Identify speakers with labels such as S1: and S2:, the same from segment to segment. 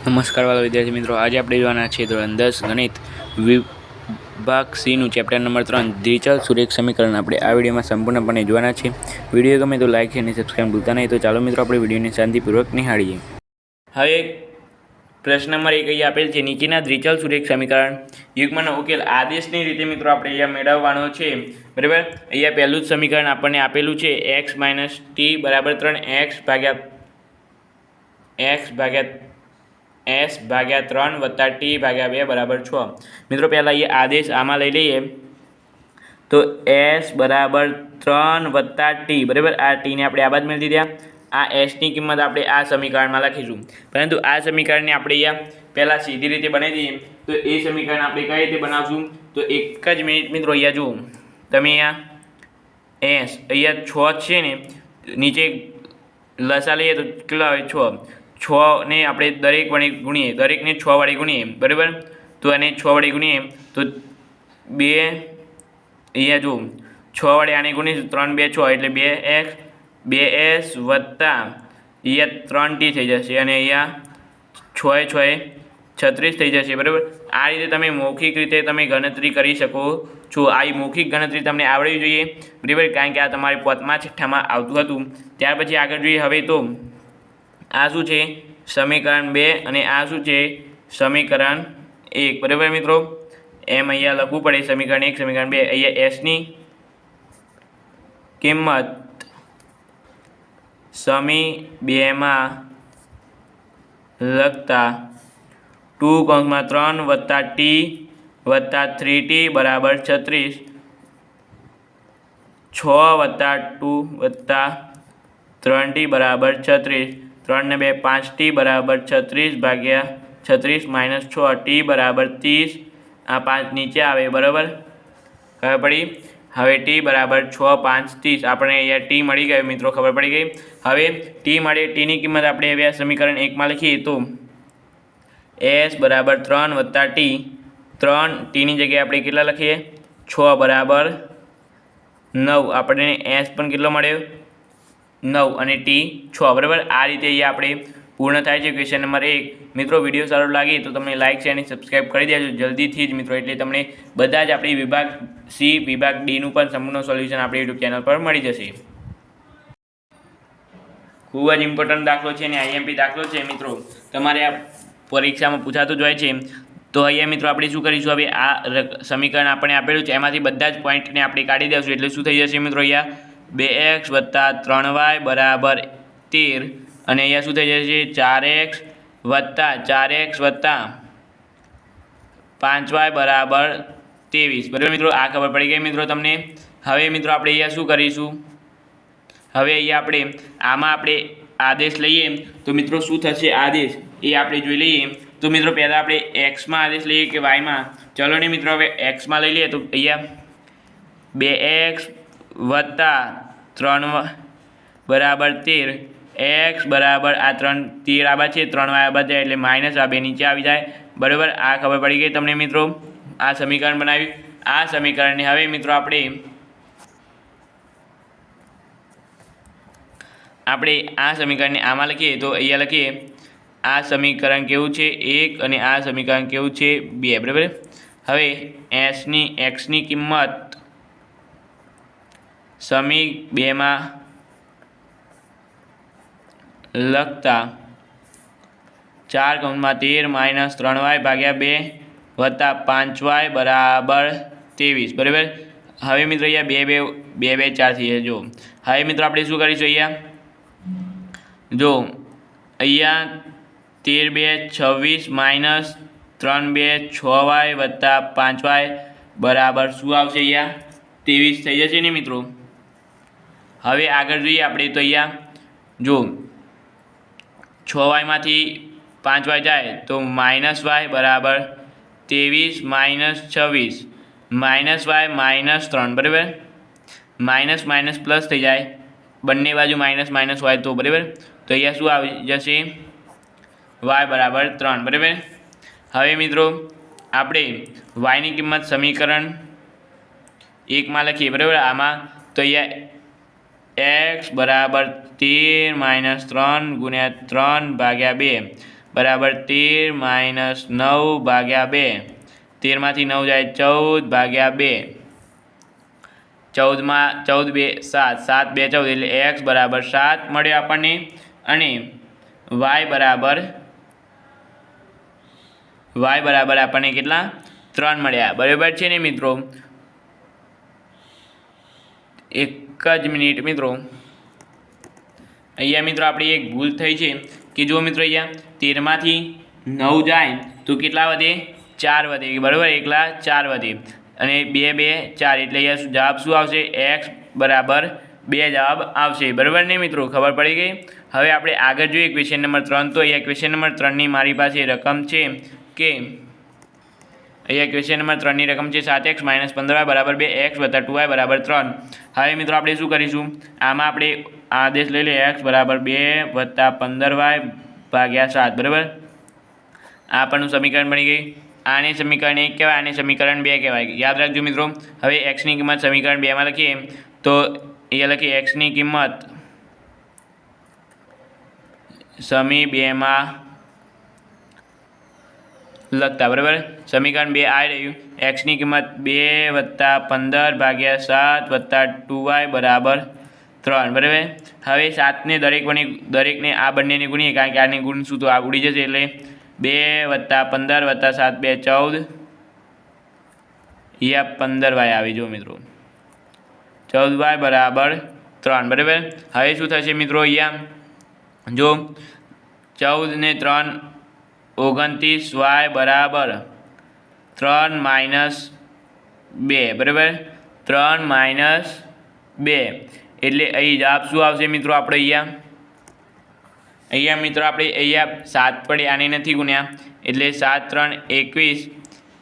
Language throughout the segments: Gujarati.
S1: નમસ્કાર વાલા વિદ્યાર્થી મિત્રો, આજે આપણે જોવાના છીએ ધોરણ 10 ગણિત વિભાગ સીનું ચેપ્ટર નંબર 3 દ્વિચલ સુરેખ સમીકરણ. આપણે આ વિડીયોમાં સંપૂર્ણપણે જોવાના છે. વિડીયો ગમે તો લાઇક અને સબસ્ક્રાઈબ ભૂલતા નહીં. તો ચાલો મિત્રો આપણે વિડીયોને શાંતિપૂર્વક નિહાળીએ. હવે પ્રશ્ન નંબર 1 અહીંયા આપેલ છે, નીચેના દ્વિચલ સુરેખ સમીકરણ યુગ્મનો ઉકેલ આદેશની રીતે મિત્રો આપણે અહીંયા મેળવવાનો છે. બરાબર, અહીંયા પહેલું જ સમીકરણ આપણને આપેલું છે x - t = 3 x ભાગ્યા s ભાગ્યા 3 વત્તા t ભાગ્યા 2 બરાબર 6. મિત્રો પહેલાં અહીંયા આદેશ આમાં લઈ લઈએ તો s બરાબર 3 વત્તા t. બરાબર, આ ટીને આપણે આ બાદ મેળવી દીધા. આ એસની કિંમત આપણે આ સમીકરણમાં લખીશું, પરંતુ આ સમીકરણને આપણે અહીંયા પહેલાં સીધી રીતે બનાવી દઈએ. તો એ સમીકરણ આપણે કઈ રીતે બનાવશું? તો એક જ મિનિટ મિત્રો, અહીંયા જુઓ તમે, અહીંયા s અહીંયા 6 છે ને, નીચે લસા લઈએ તો કેટલા આવે? 6. 6 ને આપણે દરેક વડે ગુણીએ, દરેકને 6 વડે ગુણીએ. બરાબર, તો આને 6 વડે ગુણીએ તો 2, અહીંયા જુઓ 6 વડે આને ગુણીશું, 3 2 6 એટલે 2x 2s વત્તા અહીંયા 3t થઈ જશે, અને અહીંયા 6 36 થઈ જશે. બરાબર, આ રીતે તમે મૌખિક રીતે તમે ગણતરી કરી શકો છો. આ મૌખિક ગણતરી તમને આવડવી જોઈએ. બરાબર, કારણ કે આ તમારે 5મા છઠ્ઠામાં આવતું હતું. ત્યાર પછી આગળ જોઈએ. હવે તો આ શું છે? સમીકરણ 2, અને આ શું છે? સમીકરણ 1. બરાબર મિત્રો, એમ અહીંયા લખવું પડે, સમીકરણ 1 સમીકરણ 2. અહીંયા એસની કિંમત સમી 2માં લખતા 2 વત્તા t વત્તા 3t બરાબર 36, 6 વત્તા 2 વત્તા 3t બરાબર 36, 3 ને 2 5t બરાબર 36 ભાગ્યા 36 - 6t બરાબર 30. આ 5 નીચે આવે. બરાબર, ખબર પડી? હવે t બરાબર 6 5 30. આપણે અહીંયા t મળી ગયો મિત્રો, ખબર પડી ગઈ. હવે t મળે, tની કિંમત આપણે હવે આ સમીકરણ 1માં લખીએ તો s બરાબર 3 વત્તા t. 3 tની જગ્યાએ આપણે કેટલા લખીએ? 6 બરાબર 9. આપણને s પણ કેટલો મળ્યો? 9 અને t 6. બરાબર, આ રીતે અહીંયા આપણે પૂર્ણ થાય છે ક્વેશ્ચન નંબર 1. મિત્રો વિડીયો સારો લાગે તો તમને લાઇક છે અને સબસ્ક્રાઈબ કરી દેજો જલ્દીથી જ મિત્રો, એટલે તમને બધા જ આપણી વિભાગ સી વિભાગ ડીનું પણ સંપૂર્ણ સોલ્યુશન આપણી યુટ્યુબ ચેનલ પર મળી જશે. ખૂબ જ ઇમ્પોર્ટન્ટ દાખલો છે અને આઈએમપી દાખલો છે મિત્રો, તમારે આ પરીક્ષામાં પૂછાતું જ હોય છે. તો અહીંયા મિત્રો આપણે શું કરીશું? હવે આ સમીકરણ આપણે આપેલું છે, એમાંથી બધા જ પોઈન્ટને આપણે કાઢી દઈશું. એટલે શું થઈ જશે મિત્રો? અહીંયા 2x વત્તા 3y બરાબર 13, અને અહીંયા શું થઈ જશે? 4x વત્તા 5y બરાબર 23. બરાબર મિત્રો, આ ખબર પડી ગઈ મિત્રો તમને. હવે મિત્રો આપણે અહીંયા શું કરીશું? હવે અહીંયા આપણે આમાં આપણે આદેશ લઈએ તો મિત્રો શું થશે? આદેશ એ આપણે જોઈ લઈએ. તો મિત્રો પહેલાં આપણે એક્સમાં આદેશ લઈએ કે વાયમાં? ચલો ને મિત્રો, હવે એક્સમાં લઈ લઈએ. તો અહીંયા 2x વત્તા 3y બરાબર 13, x બરાબર આ 3 13 આબા છે, 3y આબા જાય એટલે માઇનસ આ 2 નીચે આવી જાય. બરાબર, આ ખબર પડી ગઈ તમને મિત્રો. આ સમીકરણ બનાવ્યું. આ સમીકરણને હવે મિત્રો આપણે આ સમીકરણને આમાં લખીએ તો અહીંયા લખીએ, આ સમીકરણ કેવું છે? 1, અને આ સમીકરણ કેવું છે? 2. બરાબર, હવે એક્સની કિંમત સમી 2માં લખતા 4 - 3y ભાગ્યા 2 વત્તા 5y બરાબર 23. બરાબર, હવે મિત્રો અહીંયા 2 2 4 થઈ જાય. જો હવે મિત્રો આપણે શું કરીશું? અહીંયા જો અહીંયા 13 2 26 - 3 2 6y વત્તા 5y બરાબર શું આવશે? અહીંયા 23 થઈ જશે ને મિત્રો. હવે આગળ જોઈએ આપણે તો અહીંયા જો 6yમાંથી 5y જાય તો -y બરાબર 23 - 26 -y - 3. બરાબર, માઇનસ માઇનસ પ્લસ થઈ જાય, બંને બાજુ માઇનસ માઇનસ હોય તો. બરાબર, તો અહીંયા શું આવી જશે? y બરાબર 3. બરાબર, હવે મિત્રો આપણે yની કિંમત સમીકરણ 1માં લખીએ. બરાબર, આમાં તો અહીંયા x बराबर 13 - 3 × 3 / 2 બરાબર 13 માઇનસ 9 ભાગ્યા 2, 13માંથી 9 જાય 14 ભાગ્યા 2, 14માં 14 2 7, 7 2 14 એટલે એક્સ બરાબર 7 મળ્યો આપણને અને વાય બરાબર આપણને કેટલા 3 મળ્યા. બરાબર છે ને મિત્રો? એક જ મિનિટ મિત્રો, અહીંયા મિત્રો આપણી એક ભૂલ થઈ છે કે જો મિત્રો અહીંયા 13માંથી 9 જાય તો કેટલા વધે 4 વધે. બરાબર, એકલા 4 વધે અને 2 2 4 એટલે અહીંયા જવાબ શું આવશે? એક્સ બરાબર 2 જવાબ આવશે. બરાબર ને મિત્રો? ખબર પડી ગઈ. હવે આપણે આગળ જોઈએ ક્વેશ્ચન નંબર 3. તો અહીંયા ક્વેશ્ચન નંબર 3ની મારી પાસે રકમ છે કે અહીંયા ક્વેશ્ચન નંબર 3ની રકમ છે 7x - 15y બરાબર 2, x + 2y બરાબર 3. હવે મિત્રો આપણે શું કરીશું? આમાં આપણે આદેશ લઈ લઈએ x બરાબર 2 + 15y ભાગ્યા 7. બરાબર, આ આપણનું સમીકરણ બની ગઈ. આને સમીકરણ 1 કહેવાય, આને સમીકરણ 2 કહેવાય. યાદ રાખજો મિત્રો. હવે એક્સની કિંમત સમીકરણ 2માં લખીએ તો અહીંયા લખીએ એક્સની કિંમત સમી 2માં લખતા. બરાબર, સમીકરણ 2 આવી રહ્યું. એક્સની કિંમત 2 + 15 ભાગ્યા 7 + 2y બરાબર 3. બરાબર, હવે 7ને દરેકને આ બંનેને ગુણીએ, કારણ કે આને ગુણશું તો આ ઉડી જશે. એટલે 2 + 15 + 7 2 14, અહીંયા 15y આવી. જો મિત્રો 14y બરાબર 3. બરાબર, હવે શું થશે મિત્રો? અહીંયા જો 14 ને 3 29y બરાબર 3 - 2. બરાબર, 3 - 2 એટલે અહીં જવાબ શું આવશે મિત્રો? આપણે અહીંયા મિત્રો આપણે અહીંયા 7 પડે, આને નથી ગુણ્યા એટલે 7 3 21,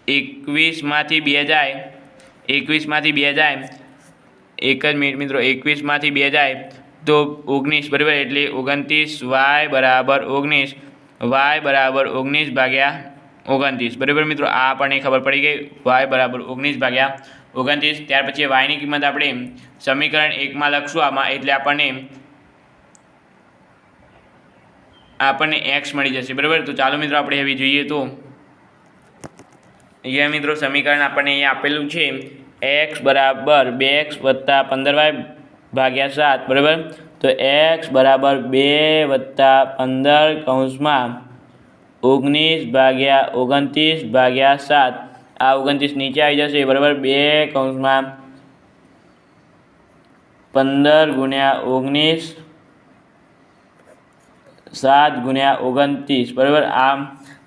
S1: 21માંથી 2 જાય, 21માંથી 2 જાય, એક જ મિનિટ મિત્રો, 21માંથી 2 જાય તો 19. બરાબર, એટલે 29y બરાબર 19, y બરાબર 19 ભાગ્યા 29. બરાબર મિત્રો, આ આપણને ખબર પડી ગઈ. y બરાબર 19 ભાગ્યા 29. ત્યાર પછી yની કિંમત આપણે સમીકરણ 1માં લખશું આમાં, એટલે આપણને x મળી જશે. બરાબર, તો ચાલો મિત્રો આપણે હવે જોઈએ. તો અહીંયા મિત્રો સમીકરણ આપણને અહીંયા આપેલું છે x બરાબર 2x + 15y ભાગ્યા 7. બરાબર, તો x બરાબર 2 + 15 કૌંસમાં 19 ભાગ્યા 29 ભાગ્યા 7. આ 29 નીચે આવી જશે. બરાબર, 2 કૌંસમાં 15 ગુણ્યા 19 7 ગુણ્યા 29. બરાબર, આમ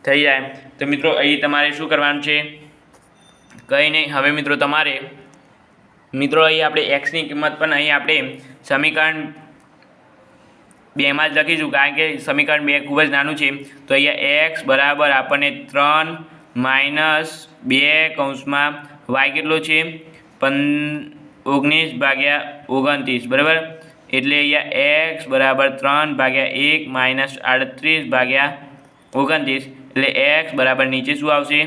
S1: થઈ જાય. તો મિત્રો અહીં તમારે શું કરવાનું છે? કંઈ નહીં. હવે મિત્રો તમારે અહીં આપણે એક્સની કિંમત પણ અહીં આપણે સમીકરણ 2માં જ લખીશું, કારણ કે સમીકરણ 2 ખૂબ જ નાનું છે. તો અહીંયા એક્સ બરાબર આપણને 3 - 2 કૌંસમાં y કેટલો છે? 19 ભાગ્યા 29. બરાબર, એટલે અહીંયા એક્સ બરાબર 3 ભાગ્યા 1 - 38 ભાગ્યા 29. એટલે એક્સ બરાબર નીચે શું આવશે?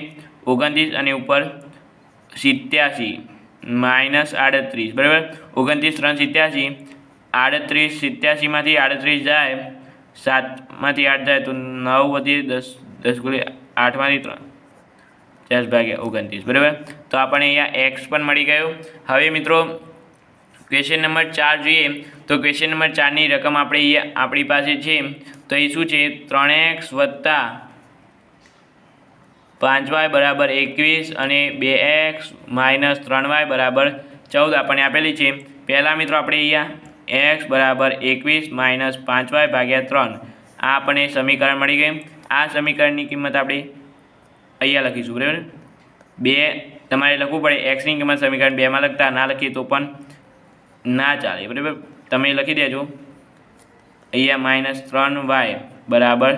S1: 29 અને ઉપર 87 - 38. બરાબર, 29 3 87, 38 87માંથી 38 જાય, 7માંથી 8 જાય તો 9 વધી 10, 10 × 8માંથી 3 50 ભાગ્યા 29. બરાબર, તો આપણને અહીંયા એક્સ પણ મળી ગયો. હવે મિત્રો ક્વેશ્ચન નંબર 4 જોઈએ. તો ક્વેશ્ચન નંબર 4ની રકમ આપણી પાસે છે. તો એ શું છે? 3x + 5y બરાબર 21 અને 2x - 3y બરાબર 14 આપણને આપેલી છે. પહેલાં મિત્રો આપણે અહીંયા x બરાબર 21 - 5y ભાગ્યા 3, આ આપણને સમીકરણ મળી ગયું. આ સમીકરણની કિંમત આપણે અહીંયા લખીશું. બરાબર, 2 તમારે લખવું પડે. એક્સની કિંમત સમીકરણ 2માં લખતા, ના લખીએ તો પણ ના ચાલે. બરાબર, તમે લખી દેજો અહીંયા -3y બરાબર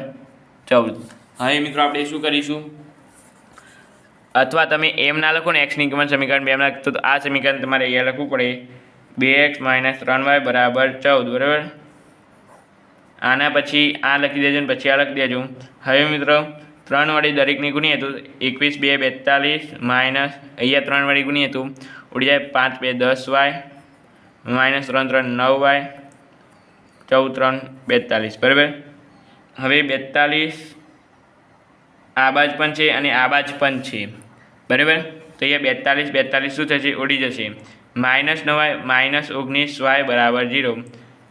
S1: 14. હવે મિત્રો આપણે શું કરીશું? અથવા તમે એમ ના લખો ને, એક્સની કિંમત સમીકરણ 2માં લખતો, તો આ સમીકરણ તમારે અહીંયા લખવું પડે 2x - 3y બરાબર 14. બરાબર, આના પછી આ લખી દેજો ને પછી આ લખી દેજો. હવે મિત્રો 3 વડે દરેકને ગુણીએ તો 21 2 42 માઇનસ અહીંયા 3 વડે ગુણીએ તો ઉડી જાય 5 2 10y -3 3 9y 14 3 42. બરાબર, હવે 42 આ બાજ પણ છે અને આ બાજ પણ છે બરાબર. તો અહીંયા 42 શું થશે? ઉડી જશે. -9y -19y બરાબર 0,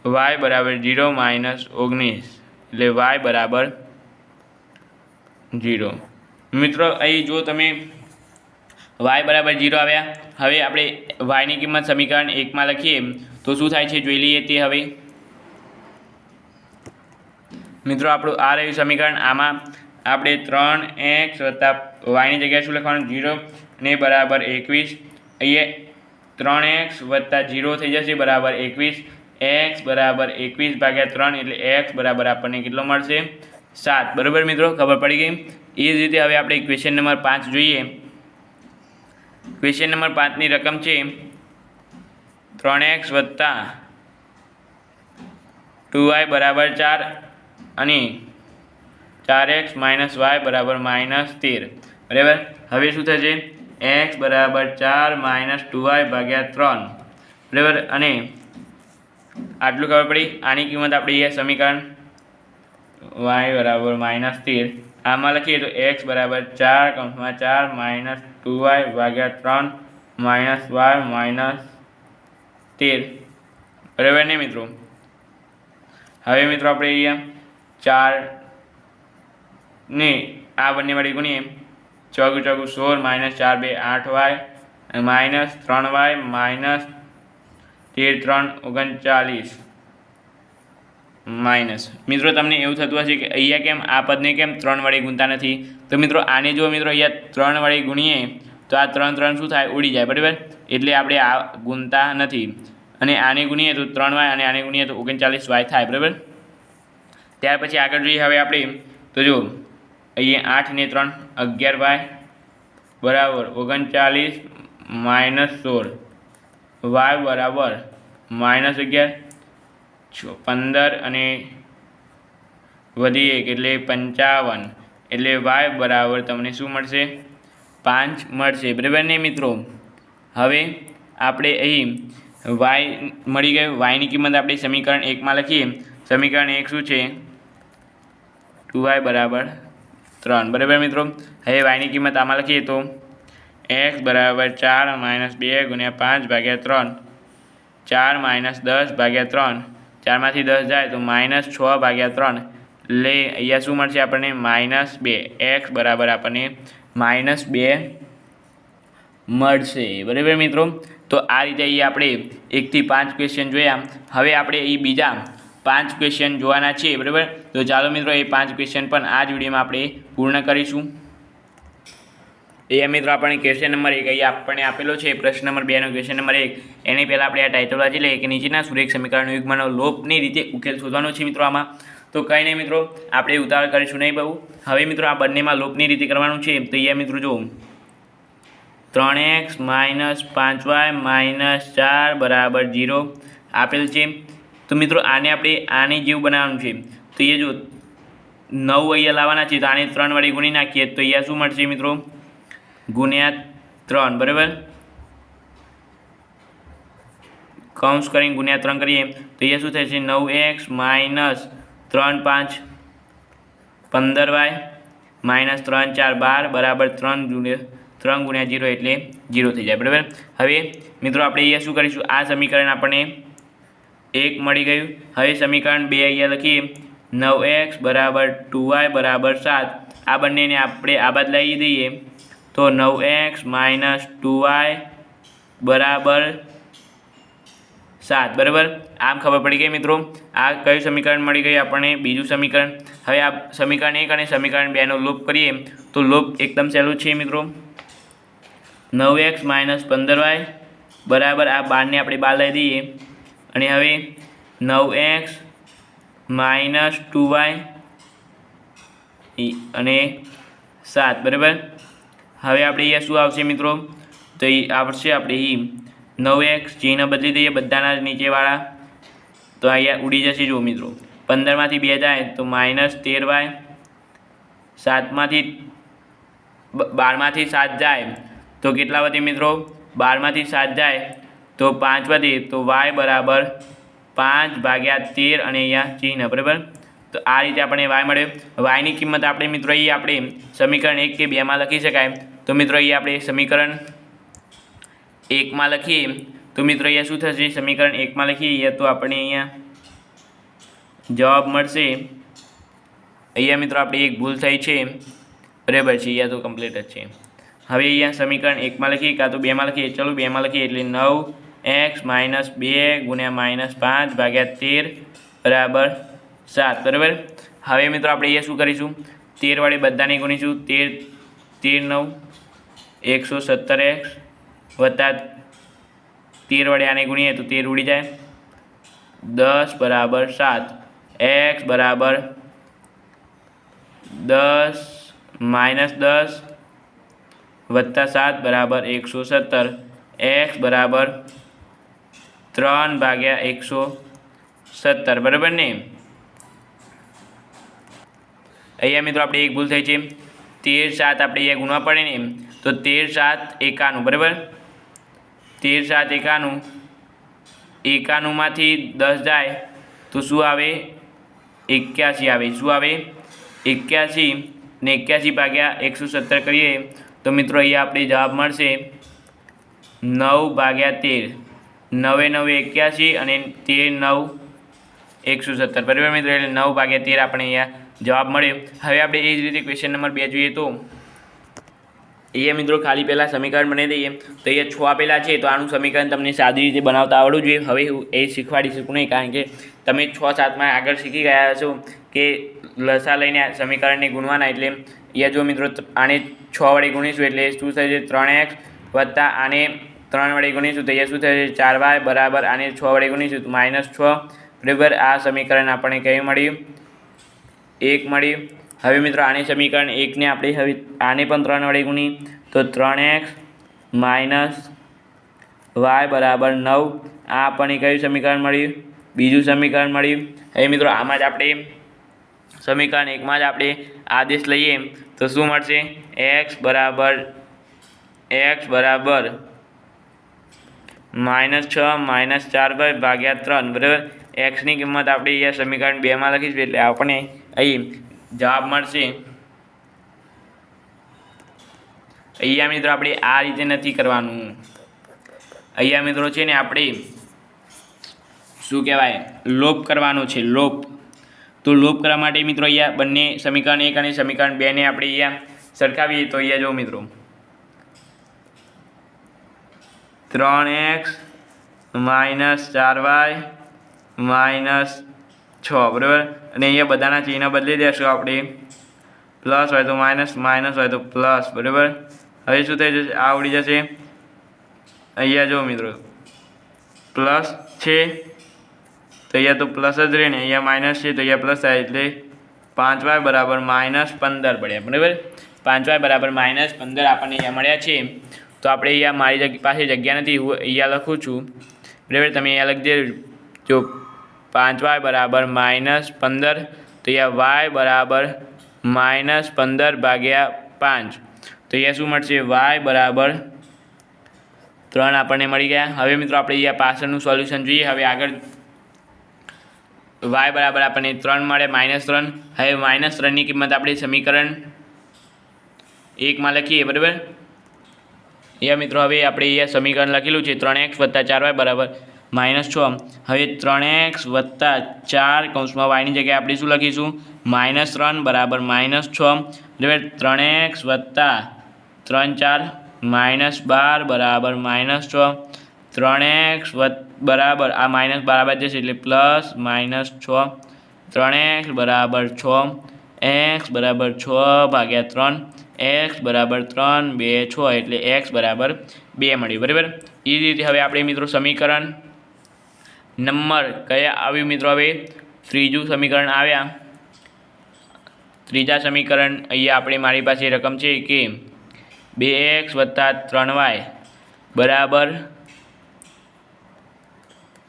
S1: y બરાબર 0 -19 એટલે y બરાબર 0. મિત્રો અહીં જો તમે y બરાબર 0 આવ્યા. હવે આપણે yની કિંમત સમીકરણ 1માં લખીએ તો શું થાય છે જોઈ લઈએ તે. હવે મિત્રો આપણું આ રહ્યું સમીકરણ. આમાં આપણે 3x + yની જગ્યાએ શું લખવાનું? 0 ને બરાબર 21. અહીંયા 3x + 0 થઈ જશે બરાબર 21. x બરાબર 21/3 એટલે x બરાબર આપણને કેટલો મળશે? 7. બરાબર મિત્રો, ખબર પડી ગઈ. એ જ રીતે હવે આપણે ક્વેશ્ચન નંબર 5 જોઈએ. ક્વેશ્ચન નંબર 5ની રકમ છે 3x + 2y બરાબર 4 અને 4x - y બરાબર -13. બરાબર. હવે શું થશે? x બરાબર 4 - 2y/3. બરાબર. અને આટલું ખબર પડી. આની કિંમત આપણે અહીંયા સમીકરણ y બરાબર -13 આમાં લખીએ તો x બરાબર 4 - 2y/3 -y -13. બરાબર ને મિત્રો. હવે મિત્રો આપણે અહીંયા 4 ને આ બંને વડે ગુણીએ. 4 × 4 - 4 × 2 8y -3y -13 × 3 39. મિત્રો તમને એવું થતું હશે કે અહીંયા કેમ આ પદને કેમ 3 વડે ગુણતા નથી? તો મિત્રો આને જો મિત્રો અહીંયા 3 વડે ગુણીએ તો આ 3 શું થાય? ઉડી જાય. બરાબર. એટલે આપણે આ ગુણતા નથી. અને આને ગુણીએ તો 3y અને આને ગુણીએ તો 39y થાય. બરાબર. ત્યાર પછી આગળ જોઈએ હવે આપણે. તો જો અહીંયા 8 ને 3 11y બરાબર 39 -16 y બરાબર -11 15 અને વધી 1 એટલે 55 એટલે y બરાબર તમને શું મળશે? 5 મળશે. બરાબર ને મિત્રો. હવે આપણે અહીં y મળી ગયું. yની કિંમત આપણે સમીકરણ 1માં લખીએ. સમીકરણ 1 શું છે? 2y બરાબર 3. બરાબર મિત્રો. હવે yની કિંમત આમાં લખીએ તો x બરાબર 4 - 2 × 5/3 4 - 10/3 4માંથી 10 જાય તો -6/3 એટલે અહીંયા શું મળશે આપણને? -2. x બરાબર આપણને -2 મળશે. બરાબર મિત્રો. તો આ રીતે અહીંયા આપણે 1 થી 5 ક્વેશ્ચન જોયા. હવે આપણે એ બીજા 5 ક્વેશ્ચન જોવાના છે. બરાબર. તો ચાલો મિત્રો એ 5 ક્વેશ્ચન પણ આ જ વિડીયોમાં આપણે પૂર્ણ કરીશું. એ મિત્રો આપણને ક્વેશ્ચન નંબર 1 અહીંયા આપણને આપેલો છે. પ્રશ્ન નંબર 2 નો ક્વેશ્ચન નંબર 1. એની પહેલાં આપણે આ ટાઇટલ વાંચી લઈએ કે નીચેના સુરેખ સમીકરણ યુગ્મનો લોપની રીતે ઉકેલ શોધવાનો છે મિત્રો આમાં. તો કંઈ નહીં મિત્રો, આપણે ઉતાવળ કરીશું નહીં બહુ. હવે મિત્રો આ બંનેમાં લોપની રીતે કરવાનું છે. તો અહીંયા મિત્રો જો 3x - 5y - 4 બરાબર 0 આપેલ છે. તો મિત્રો આને આપણે આની જેવું બનાવવાનું છે. તો એ જો 9 અહીંયા લાવવાના છે તો આને 3 વડે ગુણી નાખીએ તો અહીંયા શું મળશે મિત્રો? ગુણ્યા 3. બરાબર. કૌંસ કરીને ગુણ્યા 3 કરીએ તો અહીંયા શું થશે? 9x - 3 5 15y -3 4 12 બરાબર 3 ગુણ્યા 0 એટલે 0 થઈ જાય. બરાબર. હવે મિત્રો આપણે અહીંયા શું કરીશું? આ સમીકરણ આપણને 1 મળી ગયું. હવે સમીકરણ 2 અહીંયા લખીએ. 9x બરાબર 2y બરાબર 7. આ બંનેને આપણે આ બાદ લઈ દઈએ તો 9x - 2y બરાબર 7. બરાબર. આમ ખબર પડી ગઈ મિત્રો. આ કયું સમીકરણ મળી ગયું આપણને? બીજું સમીકરણ. હવે આ સમીકરણ 1 અને સમીકરણ 2 નો લોપ કરીએ તો લોપ એકદમ સહેલું છે મિત્રો. 9x - 15y બરાબર આ 12 ને આપણે બહાર લઈ દઈએ અને હવે 9x - 2y અને 7. બરાબર. હવે આપણે અહીંયા શું આવશે મિત્રો? તો એ આવશે આપણે 9x ચિહ્ન બદલી દઈએ બધાના નીચેવાળા તો અહીંયા ઉડી જશે. જો મિત્રો 15માંથી 2 જાય તો -13y 7માંથી 12માંથી 7 જાય તો કેટલા વધે મિત્રો? 12માંથી 7 જાય તો 5 વધે તો y બરાબર 5/13 અને અહીંયા ચિહ્ન. બરાબર. તો તો આ રીતે આપણે વાય મળ્યો। વાયની કિંમત આપણે મિત્રો અહીંયા આપણે સમીકરણ 1 કે 2 માં લખી શકાય। તો મિત્રો અહીંયા આપણે સમીકરણ 1 માં લખીએ તો મિત્રો અહીંયા શું થશે, સમીકરણ 1 માં લખીએ તો આપણે અહીંયા જવાબ મળશે। અહીંયા મિત્રો આપણે એક ભૂલ થઈ છે, બરાબર છે, અહીંયા તો કમ્પ્લીટ જ છે। હવે અહીંયા સમીકરણ 1 માં લખીએ કાં તો 2 માં લખીએ, ચલો 2 માં લખીએ એટલે 9x - 2 ગુણ્યા -5 ભાગ્યા 13 બરાબર 7, બરાબર। હવે મિત્રો આપણે અહીંયા શું કરીશું, 13 વડે બધાને ગુણીશું। 13 9 117x વત્તા 13 વડે આને ગુણીએ તો 13 ઉડી જાય, 10 બરાબર 7, x બરાબર 10 - 10 વત્તા 7 બરાબર 117, x બરાબર 3 ભાગ્યા 117, બરાબર ને। અહીંયા મિત્રો આપણે એક ભૂલ થઈ છે, 13 7 આપણે અહીંયા ગુણવા પડે ને, તો 13 7 51, બરાબર। 13 7 51, 51 માંથી 10 જાય તો શું આવે, 81 આવે। શું આવે, 81 ને 81 ભાગ્યા 117 કરીએ તો મિત્રો અહીંયા આપણે જવાબ મળશે 9 ભાગ્યા 13, 9 9 81 અને 13 9 117, બરાબર મિત્રો। એટલે 9 ભાગ્યા 13 આપણે અહીંયા જવાબ મળ્યો। હવે આપણે એ જ રીતે ક્વેશ્ચન નંબર 2 જોઈએ તો અહીંયા મિત્રો ખાલી પહેલાં સમીકરણ બનાવી દઈએ। તો અહીંયા 6 આપેલા છે તો આનું સમીકરણ તમને સાદી રીતે બનાવતા આવડવું જોઈએ। હવે હું એ શીખવાડી શકું નહીં, કારણ કે તમે 6 7માં આગળ શીખી ગયા છો કે લસા લઈને સમીકરણને ગુણવાના। એટલે અહીંયા જો મિત્રો આને 6 વડે ગુણીશું એટલે શું થશે, 3x વત્તા આને 3 વડે ગુણીશું તો અહીંયા શું થશે, 4y બરાબર આને 6 વડે ગુણીશું તો -6, બરાબર। આ સમીકરણ આપણને કયું મળ્યું, 1 મળ્યું। હવે મિત્રો આને સમીકરણ 1 ને આપણે હવે આને પણ 3 વડે ગુણી તો 3x - y બરાબર 9, આ આપણને કયું સમીકરણ મળ્યું, બીજું સમીકરણ મળ્યું। હવે મિત્રો આમાં જ આપણે સમીકરણ 1 માં જ આપણે આદેશ લઈએ તો શું મળશે, x બરાબર -6 - 4y ભાગ્યા 3, બરાબર। x ની કિંમત આપણે અહીંયા સમીકરણ 2 માં લખીશું એટલે આપણે અહીં જવાબ મળશે। અહીંયા મિત્રો આપણે આ રીતે નથી કરવાનું, અહીંયા મિત્રો છે ને આપણે શું કહેવાય, લોપ કરવાનો છે, લોપ। તો લોપ કરવા માટે મિત્રો અહીંયા બંને સમીકરણ 1 અને સમીકરણ 2 ને આપણે અહીંયા સરખાવીએ તો અહીંયા જો મિત્રો 3x - 4y -6, બરાબર। અને અહીંયા બધાના ચિહ્ન બદલી દેશું આપણે, પ્લસ હોય તો માઇનસ, માઇનસ હોય તો પ્લસ, બરાબર। હવે શું થઈ જશે, આ ઉડી જશે। અહીંયા જો મિત્રો પ્લસ છે તો અહીંયા તો પ્લસ જ રહે ને, અહીંયા માઇનસ છે તો અહીંયા પ્લસ થાય એટલે 5y બરાબર -15 પડ્યા, બરાબર। 5y બરાબર -15 આપણને અહીંયા મળ્યા છે। તો આપણે અહીંયા મારી પાસે જગ્યા નથી, હું અહીંયા લખું છું, બરાબર। તમે અહીંયા લખી દેજો, જો 5y બરાબર -15 તો અહીંયા y બરાબર -15 ભાગ્યા 5 તો અહીંયા શું મળશે, y બરાબર 3 આપણને મળી ગયા। હવે મિત્રો આપણે અહીંયા પાછળનું સોલ્યુશન જોઈએ। હવે આગળ y બરાબર આપણને 3 મળે, -3। હવે -3 ની કિંમત આપણે સમીકરણ 1 માં લખીએ, બરાબર। અહીંયા મિત્રો હવે આપણે અહીંયા સમીકરણ લખેલું છે 3x + 4y બરાબર -6। હવે 3x + 4 કૌંસમાં y ની જગ્યાએ આપણે શું લખીશું, -3 બરાબર -6, બરાબર। 3x + 3 4 -12 બરાબર -6, 3x બરાબર આ માઇનસ બરાબર જશે એટલે પ્લસ -6, 3x બરાબર 6, x બરાબર 6 ભાગ્યા 3, x બરાબર 3 2 6 એટલે x બરાબર 2 મળ્યું, બરાબર। એ રીતે હવે આપણે મિત્રો સમીકરણ નંબર કયા આવ્યું મિત્રો, હવે ત્રીજું સમીકરણ આવ્યા। ત્રીજા સમીકરણ અહીંયા આપણે મારી પાસે રકમ છે કે 2x + 3y બરાબર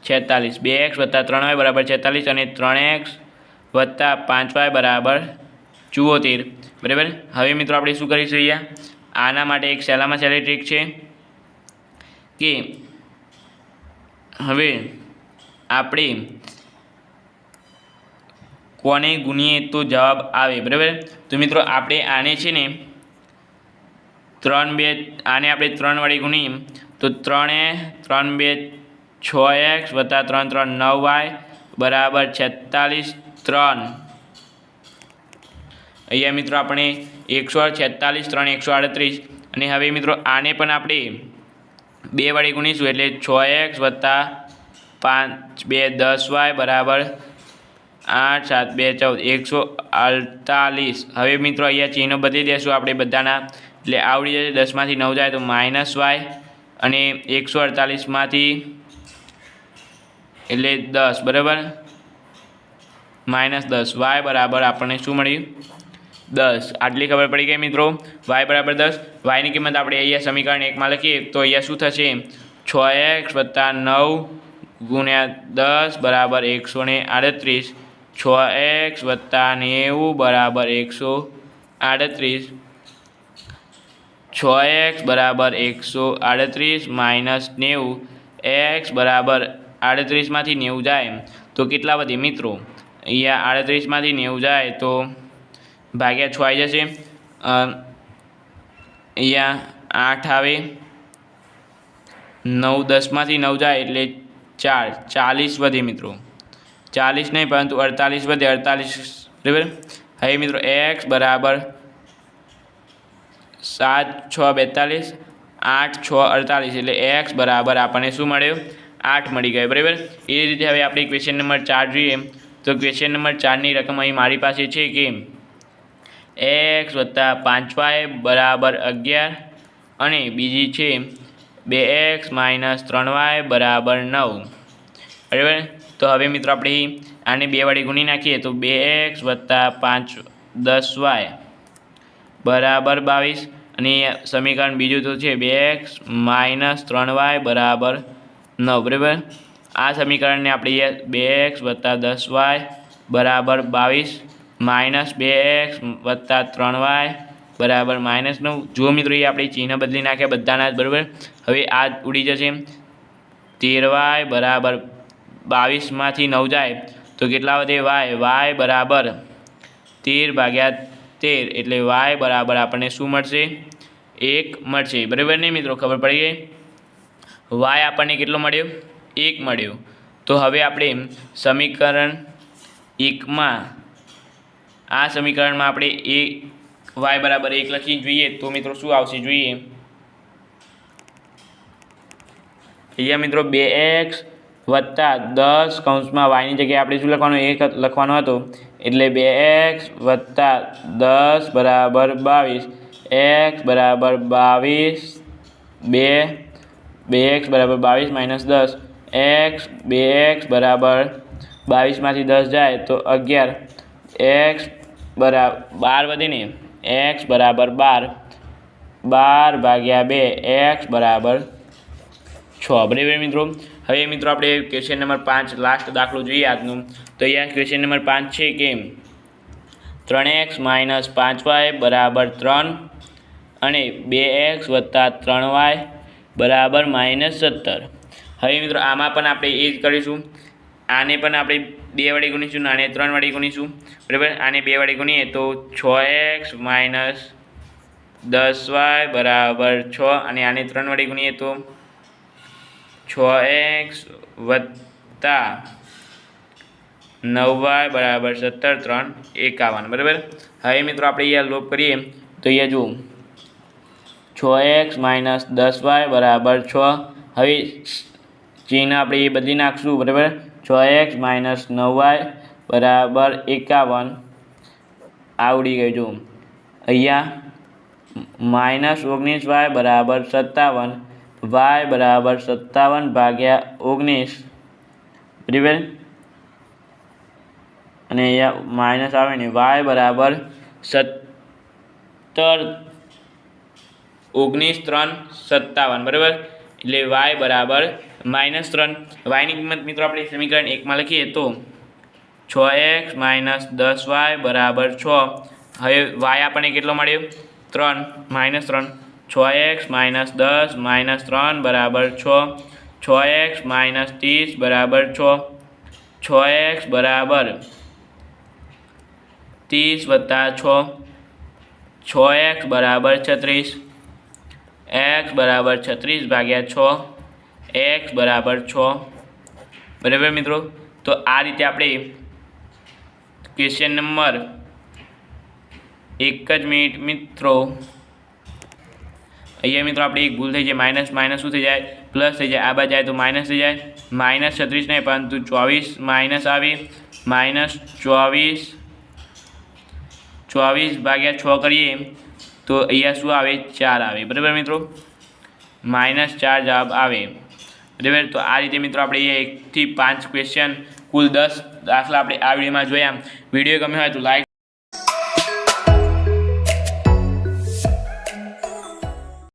S1: 46, 2x + 3y બરાબર 46 અને 3x + 5y બરાબર 74, બરાબર। હવે મિત્રો આપણે શું કરીશું, અહીંયા આના માટે એક સહેલામાં સહેલી ટ્રીક છે કે હવે આપણે કોને ગુણીએ તો જવાબ આવે, બરાબર। તો મિત્રો આપણે આને છે ને 3 2 આને આપણે 3 વડે ગુણીએ તો 3 3 2 6x વત્તા 3 3 9y બરાબર 46 3। અહીંયા મિત્રો આપણે 146 3 138 અને હવે મિત્રો આને પણ આપણે 2 વડે ગુણીશું એટલે 6x વત્તા 5 2 10y બરાબર 8 7 2 14 148। હવે મિત્રો અહીંયા ચિહ્ન બદલી દેશું આપણે બધાના એટલે આવડી જશે। 10 માંથી 9 જાય તો -y અને 148 માંથી એટલે 10 બરાબર -10 y બરાબર આપણને શું મળ્યું 10। આટલી ખબર પડી ગઈ મિત્રો। y બરાબર 10, y ની કિંમત આપણે અહીંયા સમીકરણ 1 માં લખીએ તો અહીંયા શું થશે 6x વત્તા 9 ગુણ્યા 10 બરાબર 138, 6x વત્તા 90 બરાબર 138, 6x બરાબર 138 માઇનસ 90, x બરાબર 38 માંથી 90 જાય તો કેટલા વધે મિત્રો? અહીંયા 38 માંથી 90 જાય તો ભાગ્યા 6 આવી જશે। અહીંયા 8 આવે, 9 10 માંથી 9 જાય એટલે 4 40 વધે મિત્રો। 40 નહીં પરંતુ 48 વધે, 48 બરાબર। હવે મિત્રો x બરાબર 7 6 42 8 6 48 એટલે x બરાબર આપણને શું મળ્યું 8 મળી ગયો, બરાબર। એ રીતે હવે આપણે ક્વેશ્ચન નંબર 4 જોઈએ તો ક્વેશ્ચન નંબર 4ની રકમ અહીં મારી પાસે છે કે x વત્તા 5y બરાબર 11 અને બીજી છે 2x માઇનસ 3y બરાબર 9, બરાબર। તો હવે મિત્રો આપણે આને 2 વડે ગુણી નાખીએ તો 2x વત્તા 5 10y બરાબર 22 અને સમીકરણ બીજું તો છે 2x માઇનસ 3y બરાબર 9, બરાબર। આ સમીકરણને આપણે 2x વત્તા 10y બરાબર 22 માઇનસ 2x વત્તા 3y બરાબર -9। જો મિત્રો એ આપણે ચિહ્ન બદલી નાખ્યા બધાના જ, બરાબર। હવે આ ઉડી જશે, 13y બરાબર 22 માંથી 9 જાય તો કેટલા વધે y બરાબર 13 ભાગ્યા 13 એટલે y બરાબર આપણને શું મળશે 1 મળશે, બરાબર ને મિત્રો? ખબર પડી ગઈ। y આપણને કેટલો મળ્યો 1 મળ્યો। તો હવે આપણે સમીકરણ 1માં આ સમીકરણમાં આપણે y બરાબર 1 લખી જોઈએ તો મિત્રો શું આવશે જોઈએ। અહીંયા મિત્રો 2x વત્તા 10 કૌંસમાં y ની જગ્યાએ આપણે શું લખવાનું 1 લખવાનો હતો એટલે 2x વત્તા 10 બરાબર 22, x બરાબર 22 2x બરાબર 22 માઇનસ 10, x 2x બરાબર 22 માંથી 10 જાય તો 11, x બરાબર 12 વધે ને, x બરાબર 12 ભાગ્યા 2 x બરાબર 6, બરાબર મિત્રો। હવે મિત્રો આપણે ક્વેશ્ચન નંબર 5 લાસ્ટ દાખલો જોઈએ આજનું તો અહીંયા ક્વેશ્ચન નંબર 5 છે કે 3x માઇનસ 5y બરાબર 3 અને 2x વત્તા 3y બરાબર -17। હવે મિત્રો આમાં પણ આપણે એ જ કરીશું, આને પણ આપણે 2 વડે ગુણીશું, આને 3 વડે ગુણીશું, બરાબર। આને 2 વડે ગુણીએ તો 6x માઇનસ 10y બરાબર 6 અને આને 3 વડે ગુણીએ તો 6x વત્તા 9y બરાબર 17 3 51, બરાબર। હવે મિત્રો આપણે અહીંયા લોપ કરીએ તો અહીંયા જુઓ 6x માઇનસ 10y બરાબર 6। હવે ચિહ્ન આપણે એ બદલી નાખશું, બરાબર। 6x માઇનસ 9y બરાબર 51 આવડી ગયું। જુઓ અહીંયા -19y બરાબર 57, y બરાબર 57 ભાગ્યા 19, બરાબર। અને અહીંયા માઇનસ આવે ને, y બરાબર 17 19 3 57, બરાબર। એટલે y બરાબર -3। y ની કિંમત મિત્રો આપણે સમીકરણ 1 માં લખીએ તો 6x માઇનસ 10y બરાબર 6। હવે y આપણને કેટલો મળ્યો 3 -3, 6x માઇનસ 10 માઇનસ 3 બરાબર 6, 6x માઇનસ 30 બરાબર 6, 6x બરાબર 30 વત્તા 6 6x બરાબર 36 x બરાબર 36 ભાગ્યા 6 x બરાબર 6 બરાબર મિત્રો। તો આ રીતે આપણે ક્વેશ્ચન નંબર 1 જ મિનિટ મિત્રો અહીંયા મિત્રો આપણે એક ભૂલ થઈ જાય માઇનસ માઇનસ શું થઈ જાય પ્લસ થઈ જાય આ બાજુ જાય તો માઇનસ થઈ જાય માઇનસ 36 નહીં પરંતુ 24 માઇનસ આવે માઇનસ 24 ભાગ્યા 6 કરીએ તો અહીંયા શું આવે 4 આવે બરાબર મિત્રો -4 જવાબ આવે બરાબર। તો આ રીતે મિત્રો આપણે 1 થી 5 ક્વેશ્ચન કુલ 10 દાખલા આપણે આ વિડીયોમાં જોયા। વિડીયો ગમ્યો હોય તો લાઈક